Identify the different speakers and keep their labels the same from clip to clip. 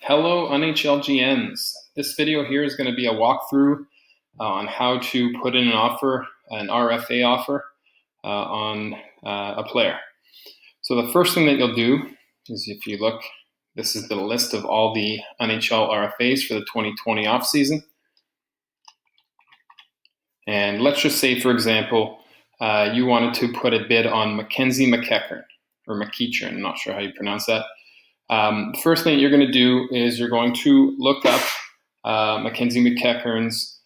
Speaker 1: Hello NHLGNs. This video here is going to be a walkthrough on how to put in an offer, an RFA offer on a player. So the first thing that you'll do is, if you look, this is the list of all the NHL RFAs for the 2020 offseason. And let's just say, for example, you wanted to put a bid on Mackenzie McEachern, or McEachern, I'm not sure how you pronounce that. First thing you're going to do is you're going to look up Mackenzie McEachern's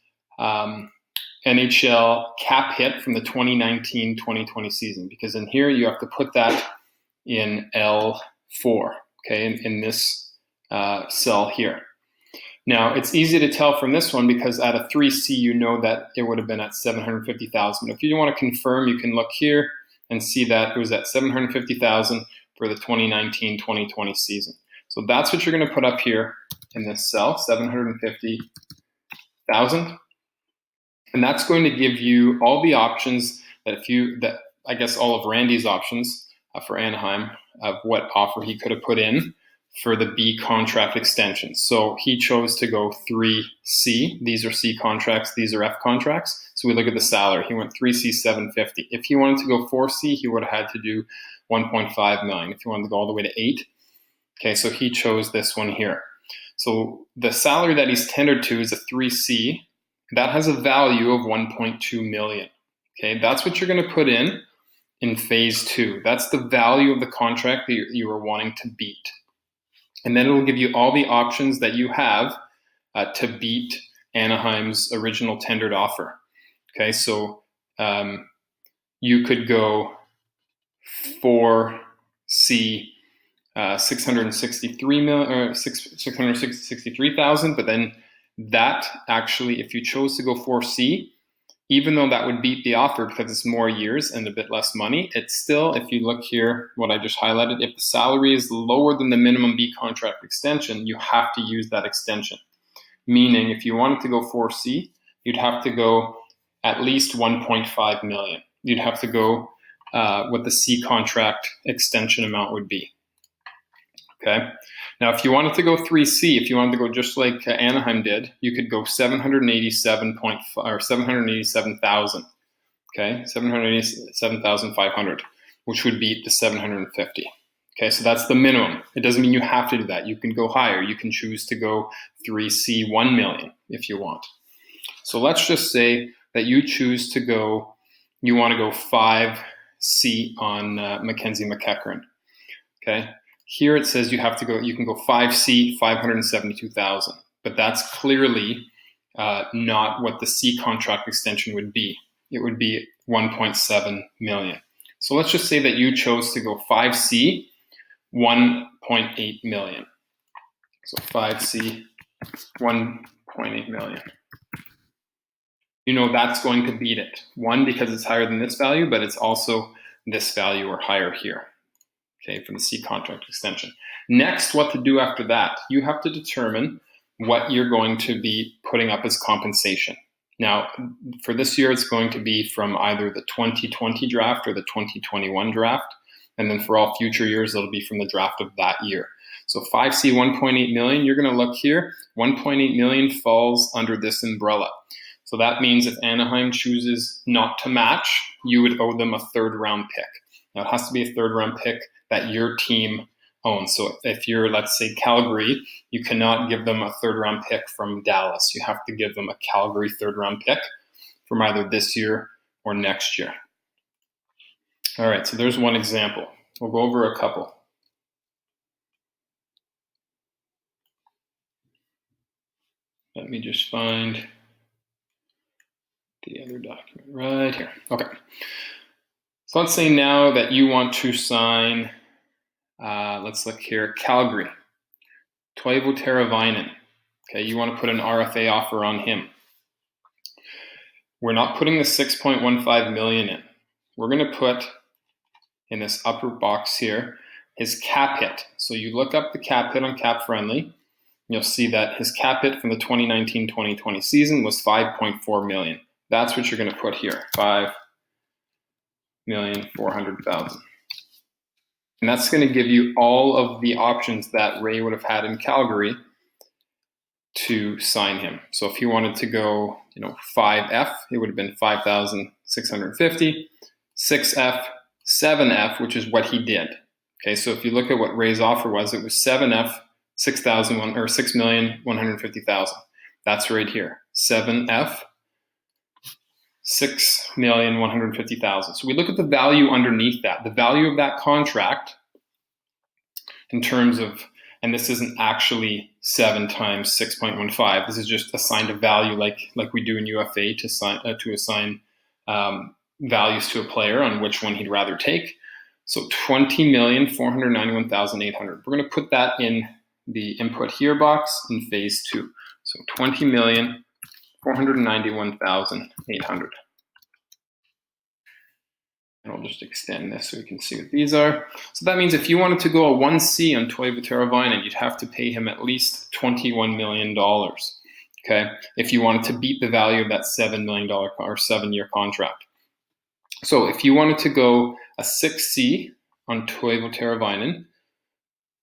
Speaker 1: NHL cap hit from the 2019-2020 season, because in here you have to put that in L4, okay, in this cell here. Now, it's easy to tell from this one because at a 3C, you know that it would have been at 750,000. If you want to confirm, you can look here and see that it was at 750,000 for the 2019-2020 season. So that's what you're going to put up here in this cell, 750,000. And that's going to give you all the options that I guess all of Randy's options for Anaheim of what offer he could have put in for the B contract extension. So he chose to go 3C. These are C contracts, these are F contracts. So we look at the salary. He went 3C 750. If he wanted to go 4C, he would have had to do 1.5 million. If he wanted to go all the way to 8. Okay, so he chose this one here. So the salary that he's tendered to is a 3C. That has a value of 1.2 million. Okay, that's what you're going to put in phase 2. That's the value of the contract that you are wanting to beat. And then it will give you all the options that you have to beat Anaheim's original tendered offer. Okay, so you could go 4C 663,000, but then that actually, if you chose to go 4C, even though that would beat the offer because it's more years and a bit less money, it's still, if you look here, what I just highlighted, if the salary is lower than the minimum B contract extension, you have to use that extension. Meaning, if you wanted to go 4C, you'd have to go at least 1.5 million. You'd have to go what the C contract extension amount would be. Okay. Now, if you wanted to go 3C, if you wanted to go just like Anaheim did, you could go 787,000. Okay, 787,500, which would beat the 750. Okay, so that's the minimum. It doesn't mean you have to do that. You can go higher. You can choose to go 3C 1 million if you want. So let's just say that you choose to go, you want to go 5C on Mackenzie McEachern. Okay. Here it says you have to go, you can go 5C, 572,000, but that's clearly not what the C contract extension would be. It would be 1.7 million. So let's just say that you chose to go 5C, 1.8 million. So 5C, 1.8 million. You know that's going to beat it. One, because it's higher than this value, but it's also this value or higher here. Okay, for the C contract extension. Next, what to do after that? You have to determine what you're going to be putting up as compensation. Now, for this year, it's going to be from either the 2020 draft or the 2021 draft. And then for all future years, it'll be from the draft of that year. So 5C, 1.8 million, you're going to look here. 1.8 million falls under this umbrella. So that means if Anaheim chooses not to match, you would owe them a third round pick. Now, it has to be a third round pick that your team owns. So if you're, let's say, Calgary, you cannot give them a third round pick from Dallas. You have to give them a Calgary third round pick from either this year or next year. All right, so there's one example. We'll go over a couple. Let me just find the other document right here. Okay. So let's say now that you want to sign, let's look here, Calgary, Toivo Teravainen. Okay, you want to put an RFA offer on him. We're not putting the 6.15 million in. We're going to put in this upper box here his cap hit. So you look up the cap hit on Cap Friendly, you'll see that his cap hit from the 2019-2020 season was 5.4 million. That's what you're going to put here, 5,400,000. And that's going to give you all of the options that Ray would have had in Calgary to sign him. So if he wanted to go, 5F, it would have been 5,650, 6F, 7F, which is what he did. Okay, so if you look at what Ray's offer was, it was 7F, 6,001 or 6,150,000. That's right here. 7F, 6,150,000. So we look at the value underneath that. The value of that contract in terms of, and this isn't actually 7 times 6.15. This is just assigned a value like we do in UFA to assign values to a player on which one he'd rather take. So 20,491,800. We're going to put that in the input here box in phase 2. So 20,491,800. And I'll just extend this so we can see what these are. So that means if you wanted to go a 1C on Toivo Teravainen, you'd have to pay him at least $21 million. Okay, if you wanted to beat the value of that $7 million or 7-year contract. So if you wanted to go a 6C on Toivo Teravainen,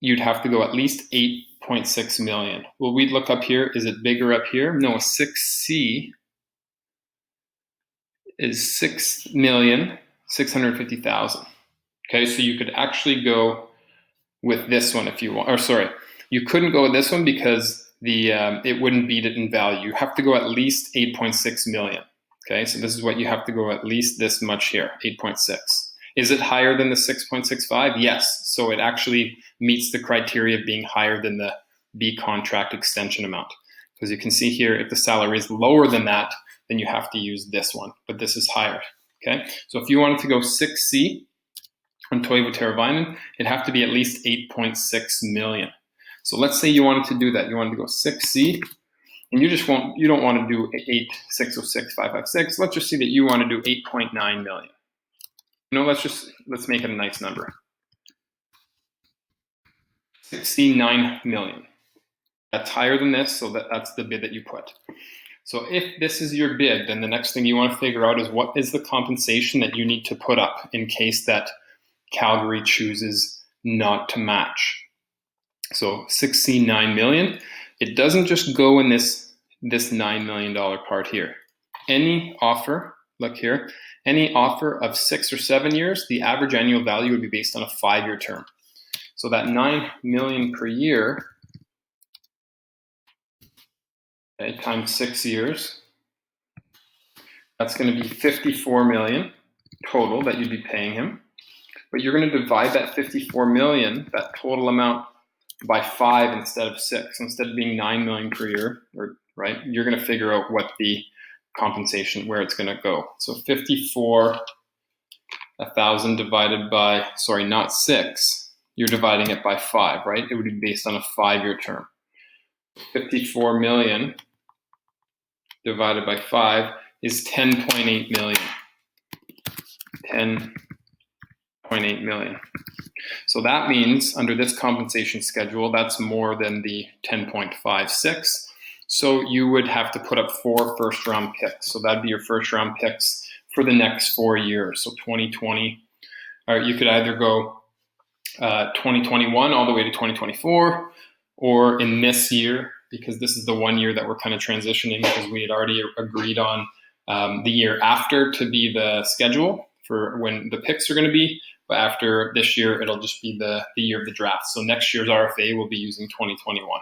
Speaker 1: you'd have to go at least 8.6 million. Well, we'd look up here. Is it bigger up here? No, a 6C is 6,650,000. Okay, so you could actually go with this one if you want. Or sorry, you couldn't go with this one because it wouldn't beat it in value. You have to go at least 8.6 million. Okay, so this is what you have to go at least this much here, 8.6. Is it higher than the 6.65? Yes. So it actually meets the criteria of being higher than the B contract extension amount. Because you can see here, if the salary is lower than that, then you have to use this one. But this is higher. Okay, so if you wanted to go 6C on Toivo Teravainen, it'd have to be at least 8.6 million. So let's say you wanted to do that. You wanted to go 6C, and you don't want to do 8,606,556. Let's just see that you want to do 8.9 million. Let's make it a nice number. 69 million. That's higher than this, so that's the bid that you put. So if this is your bid, then the next thing you want to figure out is what is the compensation that you need to put up in case that Calgary chooses not to match. So 69 million. It doesn't just go in this $9 million part here. Any offer, look here, any offer of 6 or 7 years, the average annual value would be based on a 5-year term. So that 9 million per year, okay, times 6 years, that's going to be 54 million total that you'd be paying him. But you're going to divide that 54 million, that total amount, by 5 instead of 6. Instead of being 9 million per year, right? You're going to figure out what the compensation, where it's going to go. So 54,000 divided by, sorry, not 6. You're dividing it by 5, right? It would be based on a 5-year term. 54 million divided by 5 is 10.8 million. 10.8 million. So that means under this compensation schedule, that's more than the 10.56. So you would have to put up 4 first-round picks. So that'd be your first-round picks for the next 4 years. So 2020, or you could either go 2021 all the way to 2024, or in this year, because this is the 1 year that we're kind of transitioning, because we had already agreed on the year after to be the schedule for when the picks are going to be. But after this year, it'll just be the year of the draft. So next year's RFA will be using 2021.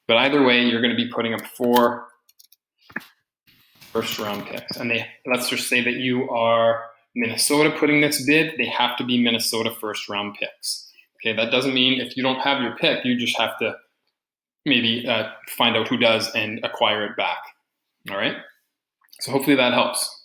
Speaker 1: But either way, you're going to be putting up 4 first-round picks. And let's just say that you are Minnesota putting this bid. They have to be Minnesota first-round picks. Okay, that doesn't mean if you don't have your pick, you just have to maybe find out who does and acquire it back. All right? So hopefully that helps.